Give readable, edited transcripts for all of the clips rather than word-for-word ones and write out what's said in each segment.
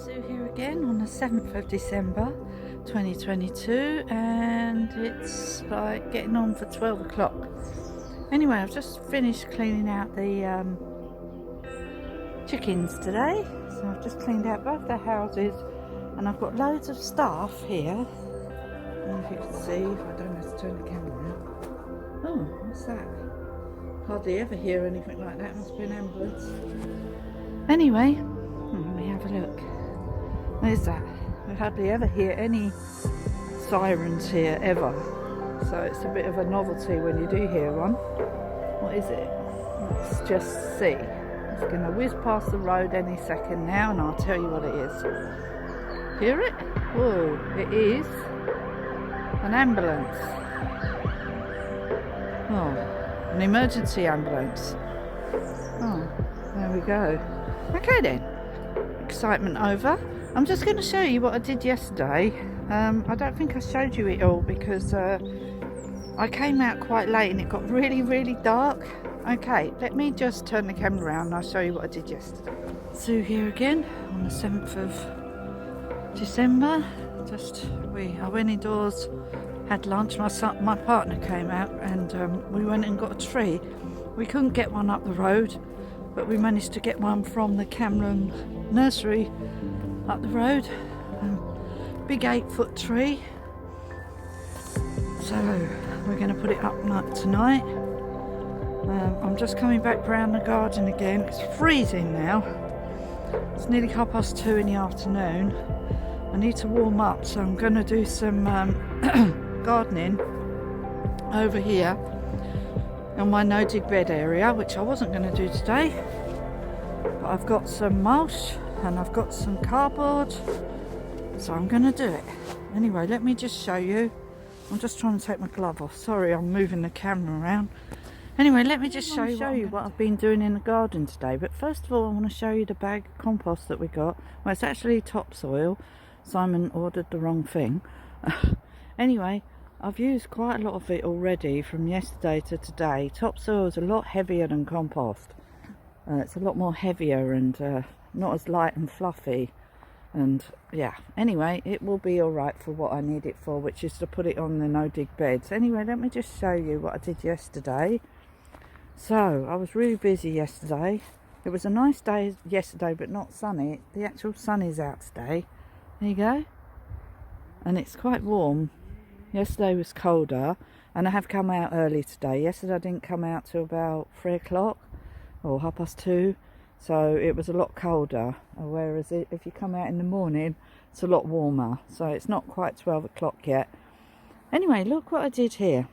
Sue here again on the 7th of December 2022, and it's like getting on for 12 o'clock. Anyway, I've just finished cleaning out the chickens today, so I've just cleaned out both their houses, and I've got loads of staff here. I don't know if you can see, if I don't have to turn the camera around. Oh, what's that? Hardly ever hear anything like that, must be an ambulance. Anyway, let me have a look. There's that. We hardly ever hear any sirens here ever, so it's a bit of a novelty when you do hear one. What is it? Let's just see. It's going to whiz past the road any second now, and I'll tell you what it is. Hear it? Whoa, it is an ambulance. Oh, an emergency ambulance. Oh, there we go. Okay then, excitement over. I'm just going to show you what I did yesterday. I don't think I showed you it all because I came out quite late and it got really dark. Okay, let me just turn the camera around and I'll show you what I did yesterday. Sue here again on the 7th of December. I went indoors, had lunch. My partner came out and we went and got a tree. We couldn't get one up the road, but we managed to get one from the Cameron nursery up the road. Big 8-foot tree. So we're going to put it up tonight. I'm just coming back round the garden again. It's freezing now. It's nearly 2:30 in the afternoon. I need to warm up, so I'm going to do some gardening over here on my no-dig bed area, which I wasn't going to do today. But I've got some mulch and I've got some cardboard, so I'm going to do it. Anyway, let me just show you. I'm just trying to take my glove off. Sorry, I'm moving the camera around. Anyway, let me just show you what I've been doing in the garden today. But first of all, I want to show you the bag of compost that we got. Well, it's actually topsoil. Simon ordered the wrong thing. Anyway, I've used quite a lot of it already from yesterday to today. Topsoil is a lot heavier than compost. It's a lot more heavier and not as light and fluffy. And yeah, anyway, it will be alright for what I need it for, which is to put it on the no-dig beds. Anyway, let me just show you what I did yesterday. So, I was really busy yesterday. It was a nice day yesterday, but not sunny. The actual sun is out today. There you go. And it's quite warm. Yesterday was colder, and I have come out early today. Yesterday I didn't come out till about 3 o'clock or 2:30, so it was a lot colder. Whereas if you come out in the morning, it's a lot warmer. So it's not quite 12 o'clock yet. Anyway, look what I did here.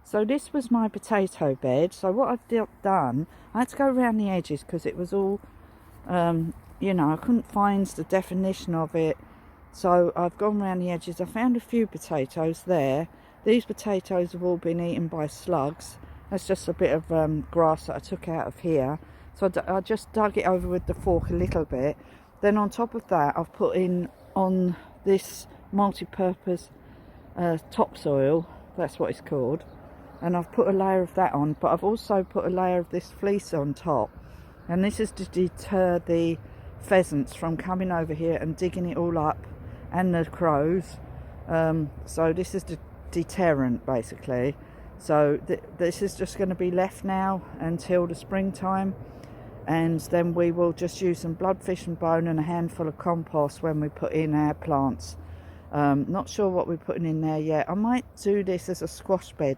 So this was my potato bed. So what I've done, I had to go around the edges because it was all, you know, I couldn't find the definition of it. So I've gone around the edges. I found a few potatoes there. These potatoes have all been eaten by slugs. That's just a bit of grass that I took out of here. So I just dug it over with the fork a little bit. Then on top of that, I've put in on this multi-purpose topsoil. That's what it's called. And I've put a layer of that on, but I've also put a layer of this fleece on top. And this is to deter the pheasants from coming over here and digging it all up, and the crows. So this is the deterrent basically. So this is just going to be left now until the springtime, and then we will just use some bloodfish and bone and a handful of compost when we put in our plants. Not sure what we're putting in there yet. I might do this as a squash bed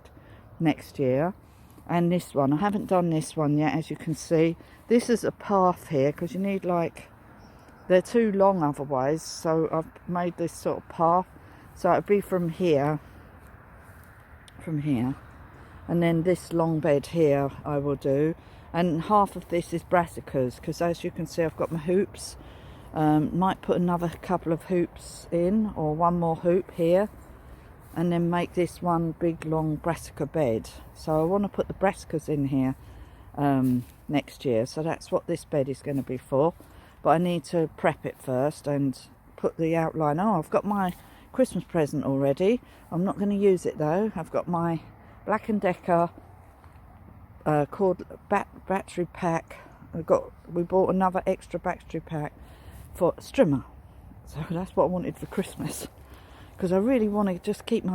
next year. And this one, I haven't done this one yet, as you can see. This is a path here because you need, like, they're too long otherwise, so I've made this sort of path. So it'll be from here, and then this long bed here I will do, and half of this is brassicas because, as you can see, I've got my hoops. Might put another couple of hoops in, or one more hoop here, and then make this one big long brassica bed. So I want to put the brassicas in here next year, so that's what this bed is going to be for. But I need to prep it first and put the outline. Oh, I've got my Christmas present already. I'm not going to use it though. I've got my Black & Decker cord battery pack. We bought another extra battery pack for strimmer. So that's what I wanted for Christmas, because I really want to just keep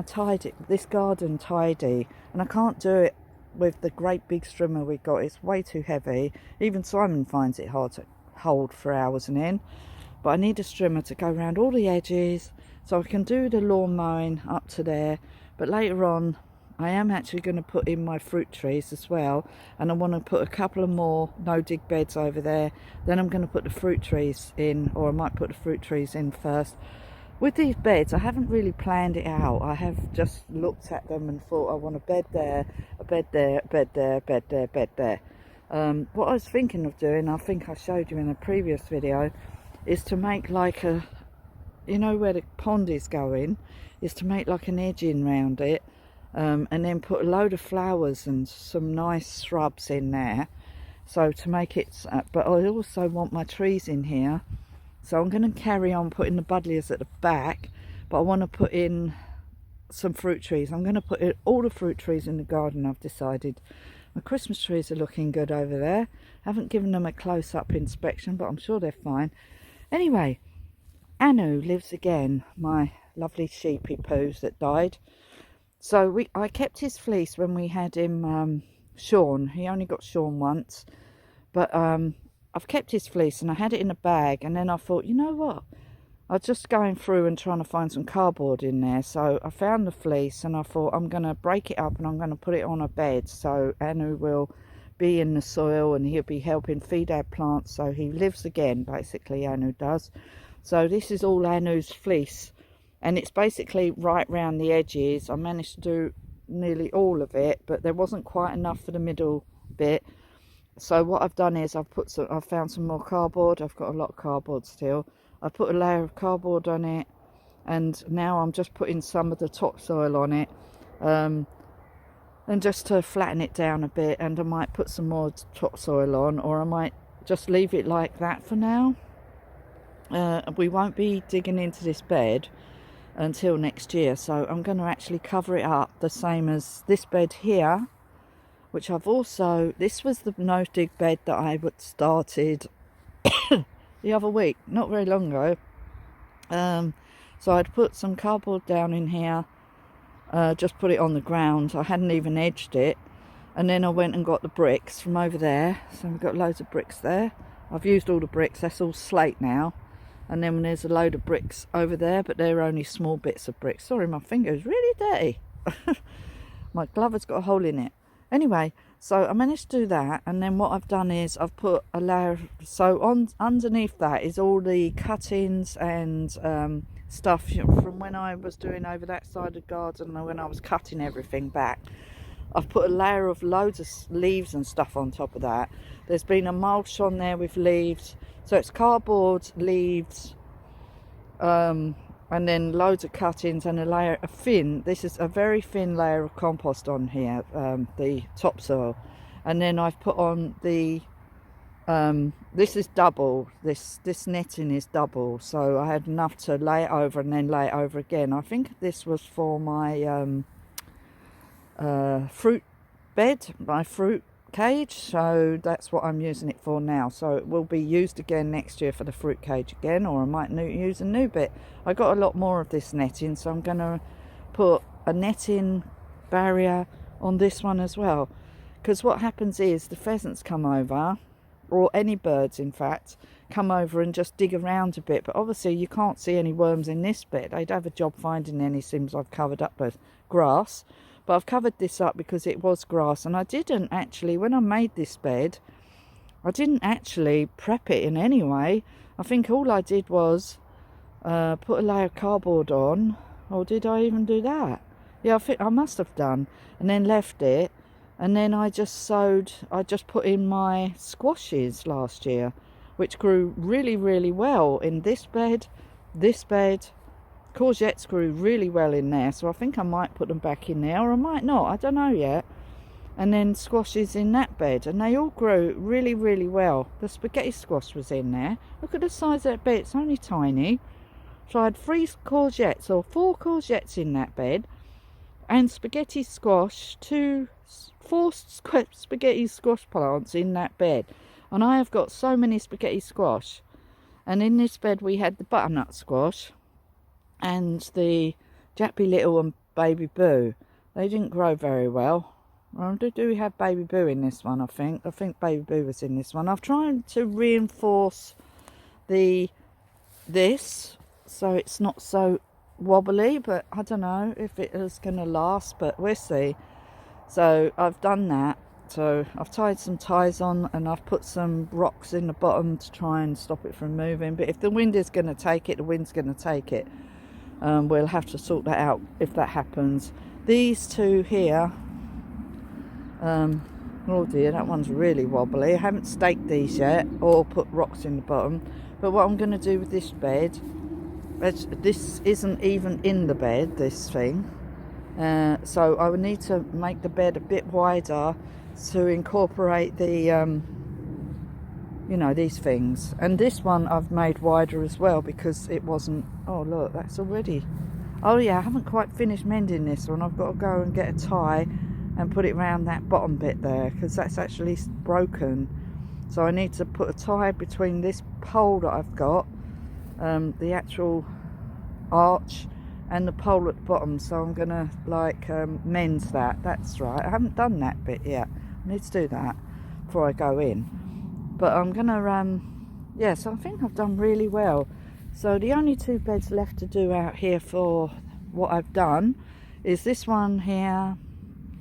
this garden tidy, and I can't do it with the great big strimmer we got. It's way too heavy. Even Simon finds it hard to hold for hours and in. But I need a strimmer to go around all the edges so I can do the lawn mowing up to there. But later on, I am actually going to put in my fruit trees as well, and I want to put a couple of more no-dig beds over there. Then I'm going to put the fruit trees in, or I might put the fruit trees in first. With these beds, I haven't really planned it out. I have just looked at them and thought, I want a bed there, a bed there, a bed there, a bed there, a bed there. What I was thinking of doing, I think I showed you in a previous video, is to make like a, you know where the pond is going, is to make like an edging round it, and then put a load of flowers and some nice shrubs in there. So to make it, but I also want my trees in here. So I'm going to carry on putting the buddleias at the back, but I want to put in some fruit trees. I'm going to put in all the fruit trees in the garden, I've decided. My Christmas trees are looking good over there. I haven't given them a close-up inspection, but I'm sure they're fine. Anyway, Anu lives again, my lovely sheepy poos that died. So I kept his fleece when we had him shorn. He only got shorn once, but I've kept his fleece and I had it in a bag, and then I thought, you know what, I was just going through and trying to find some cardboard in there, so I found the fleece and I thought I'm going to break it up and I'm going to put it on a bed so Anu will be in the soil and he'll be helping feed our plants. So he lives again, basically, Anu does. So this is all Anu's fleece, and it's basically right round the edges. I managed to do nearly all of it, but there wasn't quite enough for the middle bit. So what I've done is I've found some more cardboard. I've got a lot of cardboard still. I put a layer of cardboard on it, and now I'm just putting some of the topsoil on it, and just to flatten it down a bit. And I might put some more topsoil on, or I might just leave it like that for now. We won't be digging into this bed until next year, so I'm going to actually cover it up the same as this bed here, which I've also, this was the no-dig bed that I started the other week, not very long ago. So I'd put some cardboard down in here, just put it on the ground. I hadn't even edged it, and then I went and got the bricks from over there. So we've got loads of bricks there. I've used all the bricks, that's all slate now. And then there's a load of bricks over there, but they're only small bits of bricks. Sorry, my finger is really dirty. My glove has got a hole in it. Anyway, so I managed to do that, and then what I've done is I've put a layer, so underneath that is all the cuttings and stuff from when I was doing over that side of the garden, and when I was cutting everything back. I've put a layer of loads of leaves and stuff on top of that. There's been a mulch on there with leaves, so it's cardboard, leaves, and then loads of cuttings and a layer of this is a very thin layer of compost on here, the topsoil. And then I've put on the this is double, this netting is double, so I had enough to lay it over and then lay it over again. I think this was for my fruit bed, my fruit cage, so that's what I'm using it for now. So it will be used again next year for the fruit cage again, or I might use a new bit. I got a lot more of this netting, so I'm going to put a netting barrier on this one as well, because what happens is the pheasants come over, or any birds in fact, come over and just dig around a bit, but obviously you can't see any worms in this bit. They'd have a job finding any since I've covered up with grass. But I've covered this up because it was grass, and I didn't actually, when I made this bed, I didn't actually prep it in any way. I think all I did was put a layer of cardboard on, or did I even do that? Yeah, I think I must have done, and then left it, and then I just put in my squashes last year, which grew really, really well in this bed. Courgettes grew really well in there, so I think I might put them back in there, or I might not, I don't know yet. And then squashes in that bed, and they all grew really, really well. The spaghetti squash was in there. Look at the size of that bed, it's only tiny. So I had 4 courgettes in that bed, and spaghetti squash, 4 spaghetti squash plants in that bed. And I have got so many spaghetti squash. And in this bed we had the butternut squash and the Jappy Little and Baby Boo. They didn't grow very well. Do we have Baby Boo in this one? I think Baby Boo was in this one. I've tried to reinforce this so it's not so wobbly, but I don't know if it is going to last, but we'll see. So I've done that. So I've tied some ties on and I've put some rocks in the bottom to try and stop it from moving. But if the wind is going to take it, the wind's going to take it. We'll have to sort that out if that happens. These two here, oh dear, that one's really wobbly. I haven't staked these yet or put rocks in the bottom. But what I'm going to do with this bed, this isn't even in the bed, this thing. So I would need to make the bed a bit wider to incorporate the you know, these things. And this one I've made wider as well because it wasn't, oh look, that's already, oh yeah, I haven't quite finished mending this one. I've got to go and get a tie and put it around that bottom bit there because that's actually broken. So I need to put a tie between this pole that I've got, the actual arch, and the pole at the bottom. So I'm gonna like mend that. That's right, I haven't done that bit yet. I need to do that before I go in. But I'm gonna yeah, so I think I've done really well. So the only two beds left to do out here for what I've done is this one here.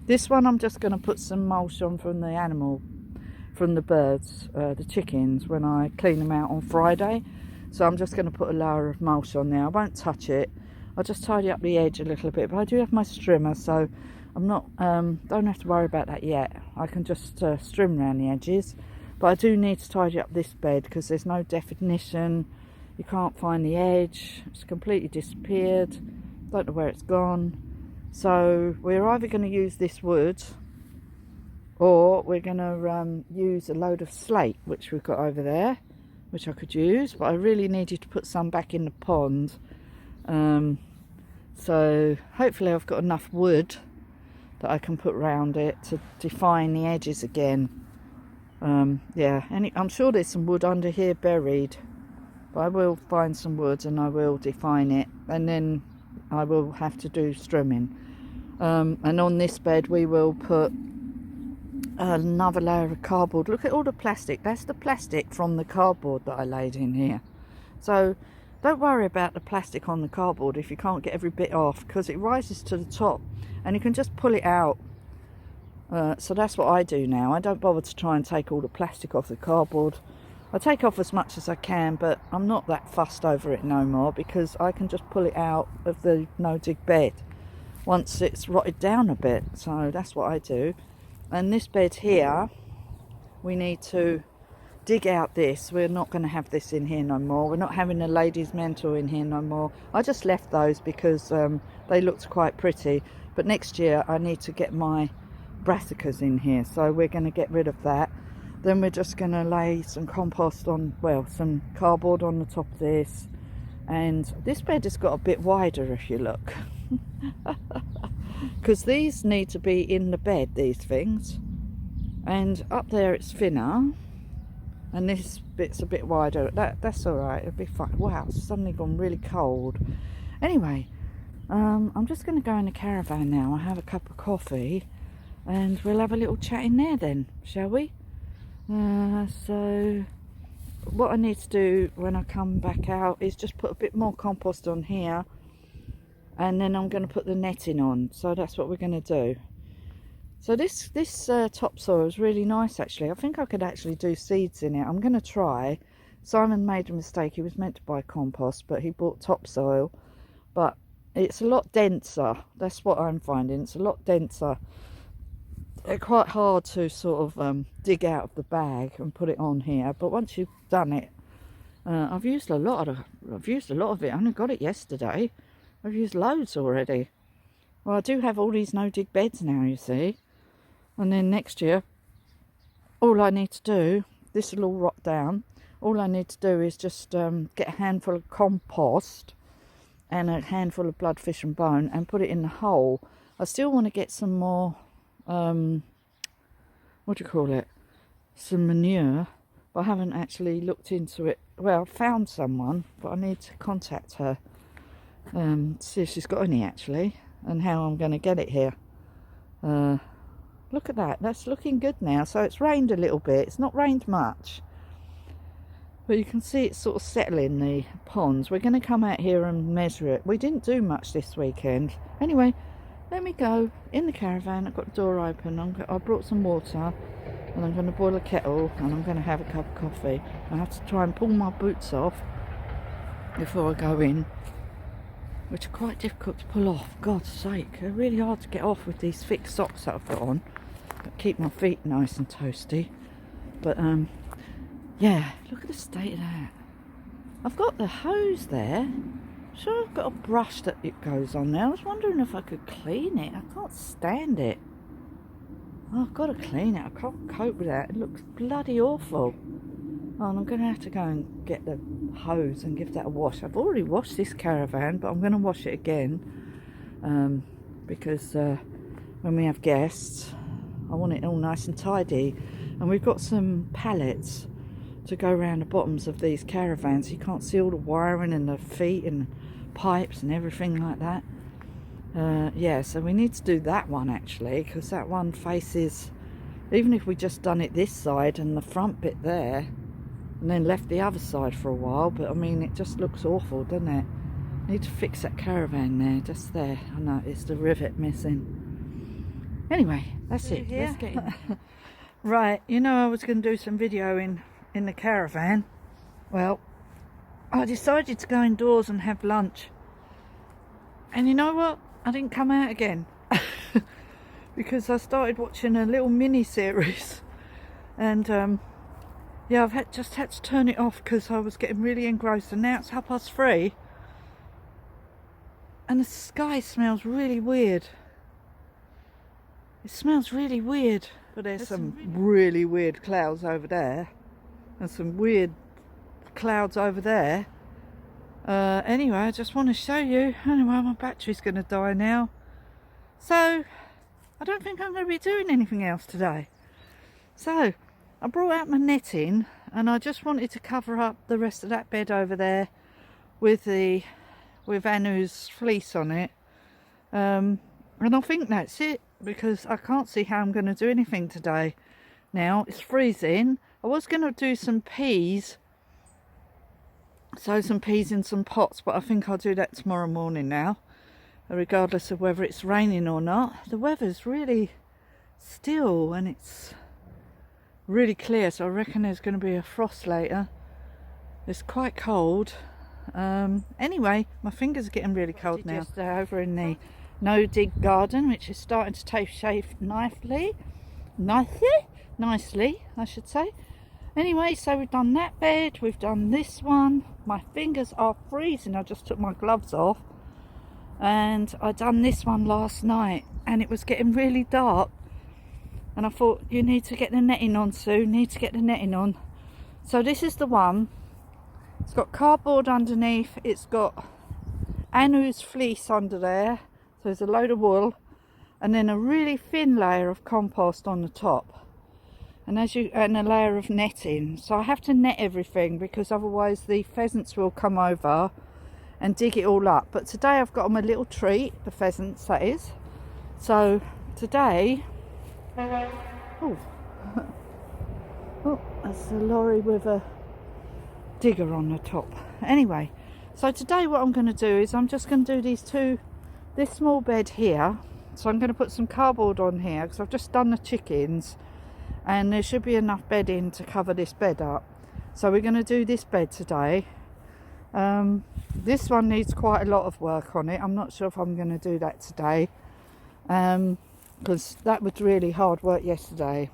This one I'm just going to put some mulch on from the birds, the chickens, when I clean them out on Friday. So I'm just going to put a layer of mulch on there. I won't touch it. I'll just tidy up the edge a little bit. But I do have my strimmer, so I'm not don't have to worry about that yet. I can just strim around the edges. But I do need to tidy up this bed because there's no definition. You can't find the edge. It's completely disappeared. Don't know where it's gone. So we're either going to use this wood or we're going to use a load of slate, which we've got over there, which I could use. But I really needed to put some back in the pond. So hopefully I've got enough wood that I can put around it to define the edges again. Yeah, and I'm sure there's some wood under here buried, but I will find some wood and I will define it, and then I will have to do strimming. And on this bed we will put another layer of cardboard. Look at all the plastic. That's the plastic from the cardboard that I laid in here. So don't worry about the plastic on the cardboard if you can't get every bit off, because it rises to the top and you can just pull it out. So that's what I do now. I don't bother to try and take all the plastic off the cardboard. I take off as much as I can, but I'm not that fussed over it no more because I can just pull it out of the no-dig bed once it's rotted down a bit. So that's what I do. And this bed here, we need to dig out this. We're not going to have this in here no more. We're not having a ladies' mentor in here no more. I just left those because they looked quite pretty. But next year I need to get my brassicas in here, so we're going to get rid of that. Then we're just going to lay some compost on, well, some cardboard on the top of this. And this bed has got a bit wider if you look. Because these need to be in the bed, these things. And up there it's thinner. And this bit's a bit wider. That's alright, it'll be fine. Wow, it's suddenly gone really cold. Anyway, I'm just going to go in the caravan now. I have a cup of coffee. And we'll have a little chat in there then, shall we? So what I need to do when I come back out is just put a bit more compost on here, and then I'm going to put the netting on. So that's what we're going to do. So this topsoil is really nice actually. I think I could actually do seeds in it. I'm going to try. Simon made a mistake. He was meant to buy compost, but he bought topsoil. But it's a lot denser. That's what I'm finding. It's a lot denser. They're quite hard to sort of dig out of the bag and put it on here, but once you've done it, I've used a lot of it. I only got it yesterday. I've used loads already. Well, I do have all these no dig beds now, you see, and then next year all I need to do, this will all rot down, all I need to do is just get a handful of compost and a handful of blood, fish and bone and put it in the hole. I still want to get some more what do you call it, some manure, but I haven't actually looked into it well, found someone, but I need to contact her, see if she's got any actually, and how I'm going to get it here. Look at that, that's looking good now. So it's rained a little bit, it's not rained much, but you can see it's sort of settling the ponds. We're going to come out here and measure it. We didn't do much this weekend. Anyway, let me go in the caravan. I've got the door open. I brought some water, and I'm going to boil a kettle, and I'm going to have a cup of coffee. I have to try and pull my boots off before I go in, which are quite difficult to pull off. God's sake, they're really hard to get off with these thick socks that I've got on, but keep my feet nice and toasty. But yeah, look at the state of that. I've got the hose there. Sure, I've got a brush that it goes on there. I was wondering if I could clean it. I can't stand it. Oh, I've got to clean it. I can't cope with that. It looks bloody awful. Oh, and I'm going to have to go and get the hose and give that a wash. I've already washed this caravan, but I'm going to wash it again, because when we have guests, I want it all nice and tidy. And we've got some pallets to go around the bottoms of these caravans. You can't see all the wiring and the feet and pipes and everything like that. Yeah, so we need to do that one actually, because that one faces, even if we just done it this side and the front bit there, and then left the other side for a while, but I mean, it just looks awful, doesn't it? Need to fix that caravan there, just there. I know, it's the rivet missing. Anyway, that's it. Let's get in. Right, you know I was going to do some video in the caravan. Well, I decided to go indoors and have lunch. And you know what? I didn't come out again. Because I started watching a little mini series. And yeah, I've just had to turn it off because I was getting really engrossed. And now it's 3:30. And the sky smells really weird. It smells really weird. But there's some really weird clouds over there. And some weird clouds over there. Anyway, I just want to show you. Anyway, my battery's going to die now. So, I don't think I'm going to be doing anything else today. So, I brought out my netting, and I just wanted to cover up the rest of that bed over there with Anu's fleece on it. And I think that's it, because I can't see how I'm going to do anything today. Now, it's freezing. I was going to do some peas, sow some peas in some pots, but I think I'll do that tomorrow morning now, regardless of whether it's raining or not. The weather's really still and it's really clear, so I reckon there's going to be a frost later. It's quite cold. Anyway, my fingers are getting really cold now. Just over in the no-dig garden, which is starting to take shape nicely, I should say. Anyway, so we've done that bed, we've done this one. My fingers are freezing. I just took my gloves off, and I done this one last night, and it was getting really dark, and I thought, you need to get the netting on, Sue, need to get the netting on. So this is the one. It's got cardboard underneath, it's got Anu's fleece under there, so there's a load of wool, and then a really thin layer of compost on the top, and a layer of netting. So I have to net everything, because otherwise the pheasants will come over and dig it all up. But today I've got them a little treat, the pheasants that is. So today, oh, that's a lorry with a digger on the top. Anyway, so today what I'm going to do is I'm just going to do this small bed here. So I'm going to put some cardboard on here, because I've just done the chickens, and there should be enough bedding to cover this bed up. So we're going to do this bed today. This one needs quite a lot of work on it. I'm not sure if I'm going to do that today, because that was really hard work yesterday.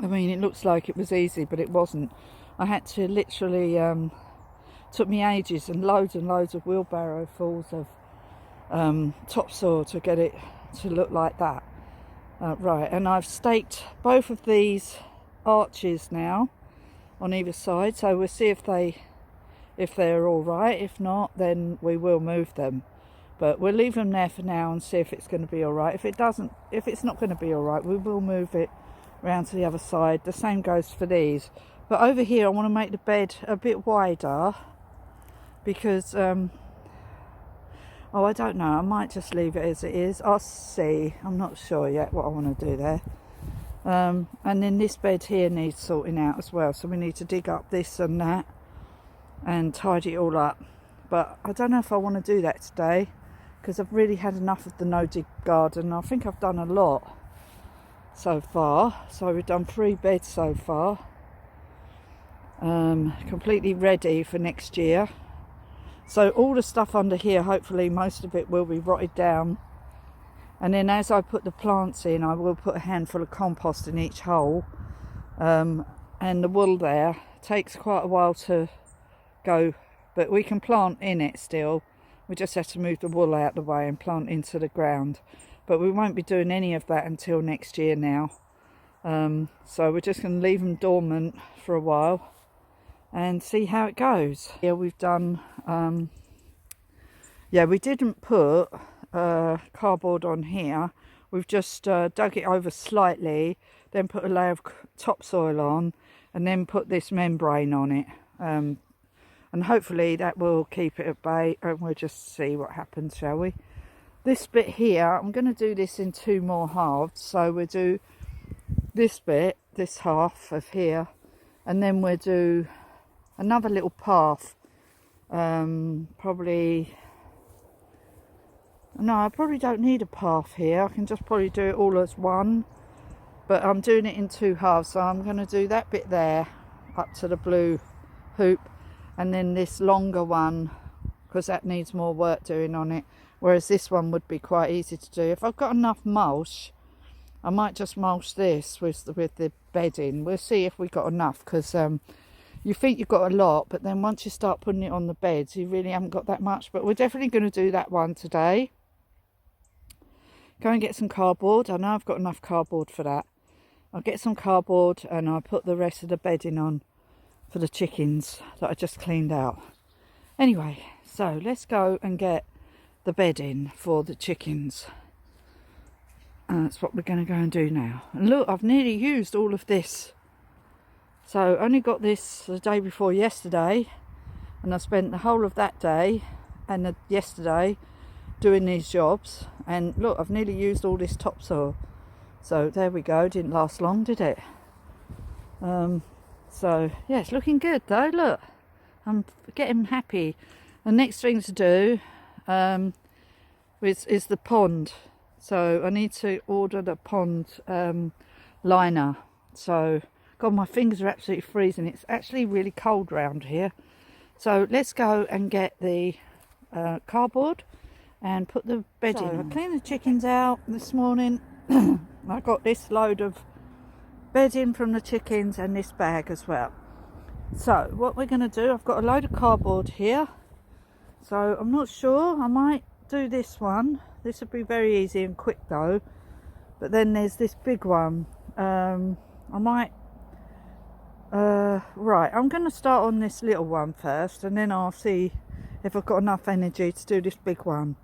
I mean, it looks like it was easy, but it wasn't. I had to literally, took me ages and loads of wheelbarrow fulls of topsoil to get it to look like that. Right, and I've staked both of these arches now on either side, so we'll see if they're all right. If not, then we will move them, but we'll leave them there for now and see if it's going to be all right. If it's not going to be all right, we will move it round to the other side. The same goes for these, But over here I want to make the bed a bit wider because oh, I don't know, I might just leave it as it is. I'll see. I'm not sure yet what I want to do there. And then this bed here needs sorting out as well, so we need to dig up this and that and tidy it all up. But I don't know if I want to do that today because I've really had enough of the no-dig garden. I think I've done a lot so far. So we've done 3 beds so far, completely ready for next year. So all the stuff under here, hopefully most of it will be rotted down. And then as I put the plants in, I will put a handful of compost in each hole. And the wool there takes quite a while to go, but we can plant in it still. We just have to move the wool out of the way and plant into the ground. But we won't be doing any of that until next year now. So we're just going to leave them dormant for a while and see how it goes. Yeah, we've done, we didn't put cardboard on here. We've just dug it over slightly, then put a layer of topsoil on, and then put this membrane on it. And hopefully that will keep it at bay, and we'll just see what happens, shall we? This bit here, I'm going to do this in 2 more halves. So we'll do this bit, this half of here, and then we'll do another little path. No, I probably don't need a path here. I can just probably do it all as one. But I'm doing it in 2 halves. So I'm going to do that bit there up to the blue hoop. And then this longer one, because that needs more work doing on it. Whereas this one would be quite easy to do. If I've got enough mulch, I might just mulch this with the bedding. We'll see if we got enough. Because you think you've got a lot. But then once you start putting it on the beds, you really haven't got that much. But we're definitely going to do that one today. Go and get some cardboard. I know I've got enough cardboard for that. I'll get some cardboard and I'll put the rest of the bedding on for the chickens that I just cleaned out. Anyway, so let's go and get the bedding for the chickens. And that's what we're going to go and do now. And look, I've nearly used all of this. So only got this the day before yesterday, and I spent the whole of that day and yesterday doing these jobs. And look, I've nearly used all this topsoil. So there we go. Didn't last long, did it? So yeah, it's looking good though. Look, I'm getting happy. The next thing to do is the pond. So I need to order the pond liner. So God, my fingers are absolutely freezing. It's actually really cold around here. So let's go and get the cardboard and put the bedding on. I cleaned the chickens out this morning. I got this load of bedding from the chickens and this bag as well. So what we're going to do, I've got a load of cardboard here. So I'm not sure, I might do this one. This would be very easy and quick though. But then there's this big one. I might... right, I'm going to start on this little one first, and then I'll see if I've got enough energy to do this big one.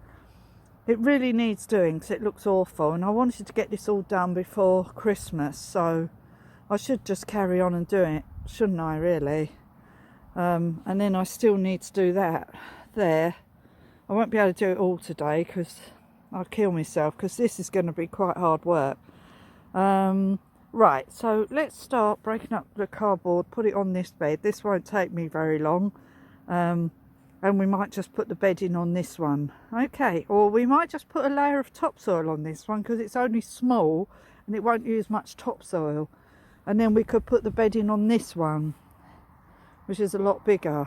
It really needs doing because it looks awful, and I wanted to get this all done before Christmas, so I should just carry on and do it, shouldn't I, really? And then I still need to do that there. I won't be able to do it all today because I'll kill myself, because this is going to be quite hard work. Right, so let's start breaking up the cardboard, put it on this bed. This won't take me very long. And we might just put the bedding on this one. Okay, or we might just put a layer of topsoil on this one because it's only small and it won't use much topsoil. And then we could put the bedding on this one, which is a lot bigger.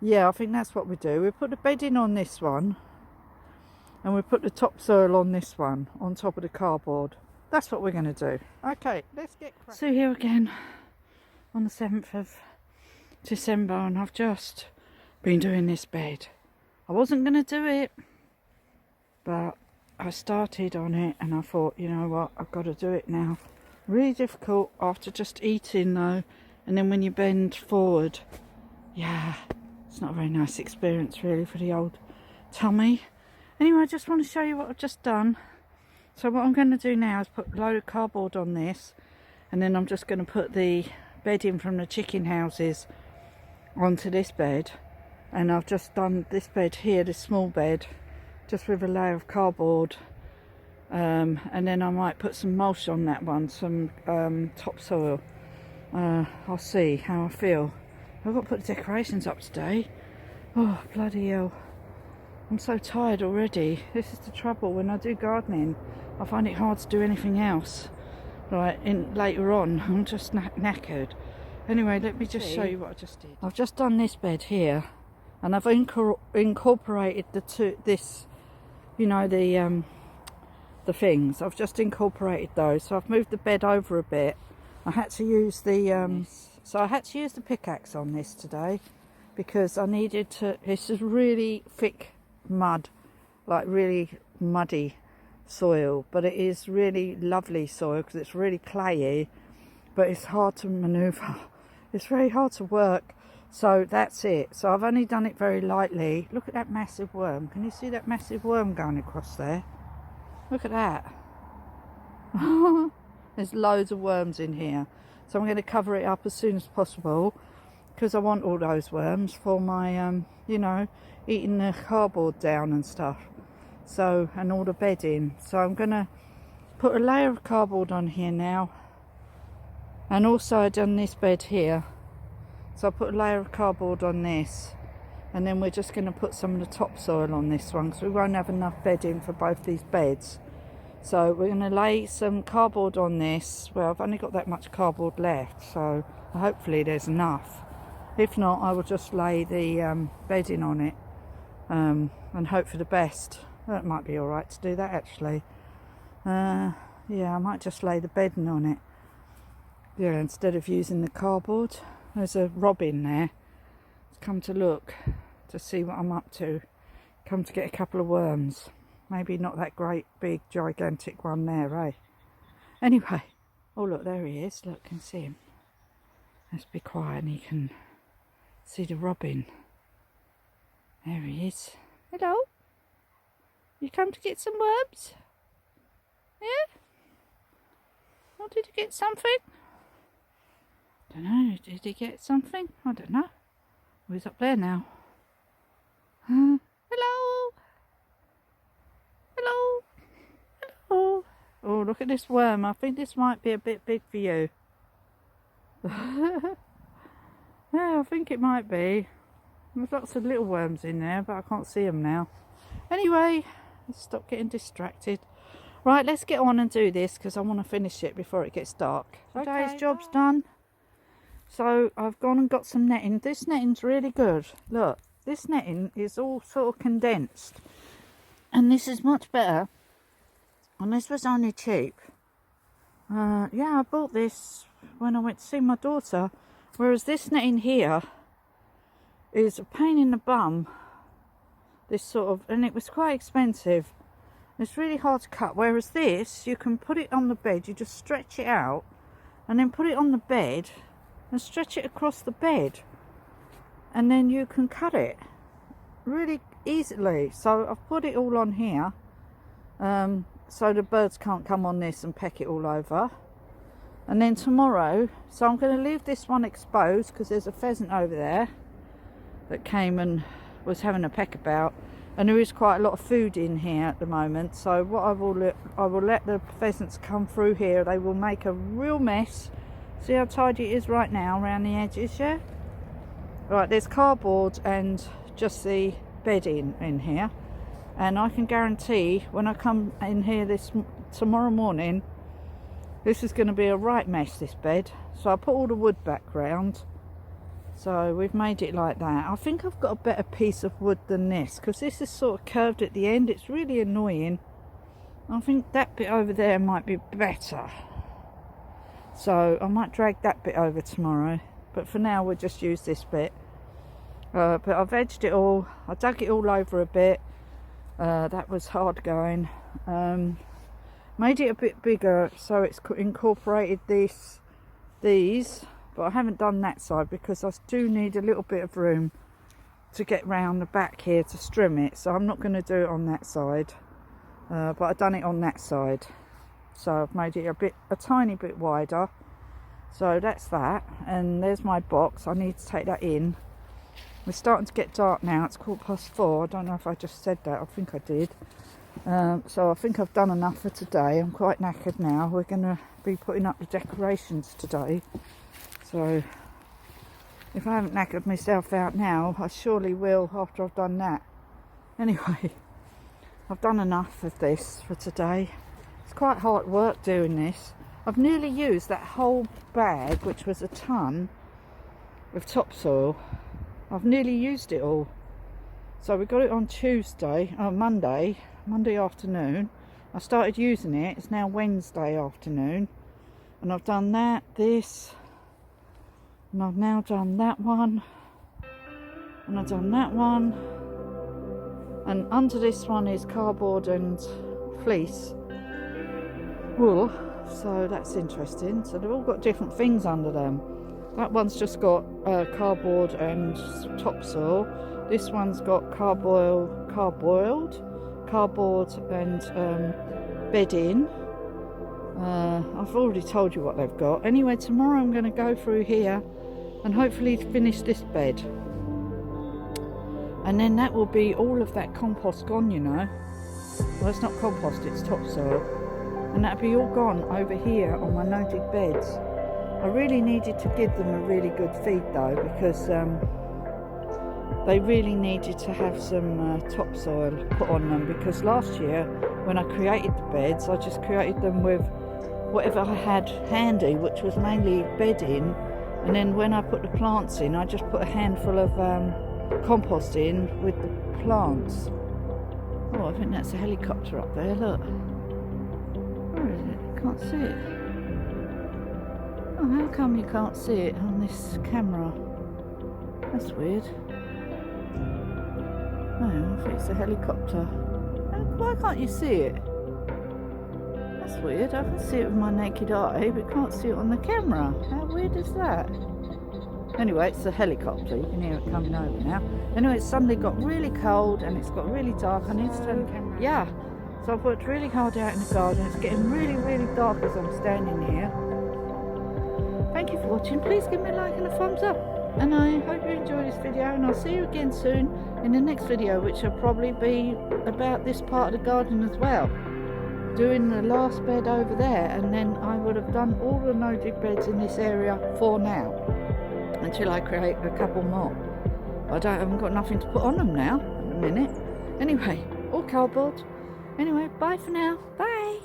Yeah, I think that's what we do. We put the bedding on this one and we put the topsoil on this one on top of the cardboard. That's what we're going to do. Okay, let's get cracking. So here again on the 7th of December, and I've just been doing this bed. I wasn't going to do it, but I started on it and I thought, you know what, I've got to do it now. Really difficult after just eating though, and then when you bend forward, yeah, it's not a very nice experience really for the old tummy. Anyway, I just want to show you what I've just done. So what I'm going to do now is put a load of cardboard on this, and then I'm just going to put the bedding from the chicken houses onto this bed, and I've just done this bed here, this small bed, just with a layer of cardboard, and then I might put some mulch on that one, some topsoil. I'll see how I feel. I've got to put the decorations up today. Oh, bloody hell. I'm so tired already. This is the trouble when I do gardening. I find it hard to do anything else. Right, later on, I'm just knackered. Anyway, let me just show you what I just did. I've just done this bed here, and I've incorporated this, you know, the things. I've just incorporated those. So I've moved the bed over a bit. I had to use the pickaxe on this today, because I needed to. This is really thick mud, like really muddy soil, but it is really lovely soil because it's really clayey, but it's hard to maneuver. It's very hard to work. So that's it. So I've only done it very lightly. Look at that massive worm. Can you see that massive worm going across there? Look at that. There's loads of worms in here. So I'm going to cover it up as soon as possible, because I want all those worms for my, you know, eating the cardboard down and stuff. So, and all the bedding. So I'm going to put a layer of cardboard on here now. And also I've done this bed here. So I put a layer of cardboard on this. And then we're just going to put some of the topsoil on this one, because we won't have enough bedding for both these beds. So we're going to lay some cardboard on this. Well, I've only got that much cardboard left, so hopefully there's enough. If not, I will just lay the bedding on it, and hope for the best. That might be alright to do that, actually. Yeah, I might just lay the bedding on it. Yeah, instead of using the cardboard. There's a robin there. It's come to look, to see what I'm up to. Come to get a couple of worms. Maybe not that great, big, gigantic one there, eh? Anyway. Oh, look, there he is. Look, can see him. Let's be quiet and he can see the robin. There he is. Hello? You come to get some worms? Yeah? Wanted to get something? Don't know. Did he get something? I don't know. Oh, he's up there now. Hello? Hello? Hello? Oh, look at this worm. I think this might be a bit big for you. Yeah, I think it might be. There's lots of little worms in there, but I can't see them now. Anyway, let's stop getting distracted. Right, let's get on and do this, because I want to finish it before it gets dark. Okay, today's job's done. So I've gone and got some netting. This netting's really good. Look, this netting is all sort of condensed. And this is much better. And this was only cheap. Yeah, I bought this when I went to see my daughter. Whereas this netting here is a pain in the bum. This sort of, and it was quite expensive. It's really hard to cut. Whereas this, you can put it on the bed. You just stretch it out and then put it on the bed and stretch it across the bed. And then you can cut it really easily. So I've put it all on here. So the birds can't come on this and peck it all over. And then tomorrow, so I'm going to leave this one exposed because there's a pheasant over there that came and was having a peck about, and there is quite a lot of food in here at the moment. So what I will let the pheasants come through here. They will make a real mess. See how tidy it is right now around the edges, yeah? Right, there's cardboard and just the bedding in here, and I can guarantee when I come in here tomorrow morning, this is going to be a right mess, this bed. So I put all the wood back round. So we've made it like that. I think I've got a better piece of wood than this, because this is sort of curved at the end. It's really annoying. I think that bit over there might be better. So I might drag that bit over tomorrow. But for now we'll just use this bit. But I've edged it all. I dug it all over a bit. That was hard going. Made it a bit bigger so it's incorporated these, but I haven't done that side because I do need a little bit of room to get round the back here to trim it, so I'm not going to do it on that side, but I've done it on that side. So I've made it a tiny bit wider, So that's that, and there's my box. I need to take that in. We're starting to get dark now. It's 4:15. I don't know if I just said that. I think I did. So I think I've done enough for today. I'm quite knackered now. We're going to be putting up the decorations today. So if I haven't knackered myself out now, I surely will after I've done that. Anyway, I've done enough of this for today. It's quite hard work doing this. I've nearly used that whole bag, which was a ton of topsoil. I've nearly used it all. So we got it on Monday afternoon. I started using it. It's now Wednesday afternoon. And I've done that, this, and I've now done that one. And I've done that one. And under this one is cardboard and fleece wool. So that's interesting. So they've all got different things under them. That one's just got cardboard and topsoil. This one's got cardboard and bedding. I've already told you what they've got. Anyway, tomorrow I'm going to go through here and hopefully finish this bed. And then that will be all of that compost gone, you know. Well, it's not compost, it's topsoil. And that'll be all gone over here on my no-dig beds. I really needed to give them a really good feed though, because they really needed to have some topsoil put on them, because last year when I created the beds, I just created them with whatever I had handy, which was mainly bedding, and then when I put the plants in, I just put a handful of compost in with the plants. Oh, I think that's a helicopter up there, look. Where is it? Can't see it. Oh, how come you can't see it on this camera? That's weird. Oh, I think it's a helicopter. Why can't you see it? That's weird. I can see it with my naked eye, but can't see it on the camera. How weird is that? Anyway, it's a helicopter. You can hear it coming over now. Anyway, it's suddenly got really cold and it's got really dark. I need to turn the camera. Yeah. So I've worked really hard out in the garden. It's getting really, really dark as I'm standing here. Thank you for watching. Please give me a like and a thumbs up. And I hope you enjoy this video, and I'll see you again soon in the next video, which will probably be about this part of the garden as well. Doing the last bed over there, and then I would have done all the no-dig beds in this area for now, until I create a couple more. I haven't got nothing to put on them now at the minute. Anyway, all cardboard. Anyway, bye for now. Bye.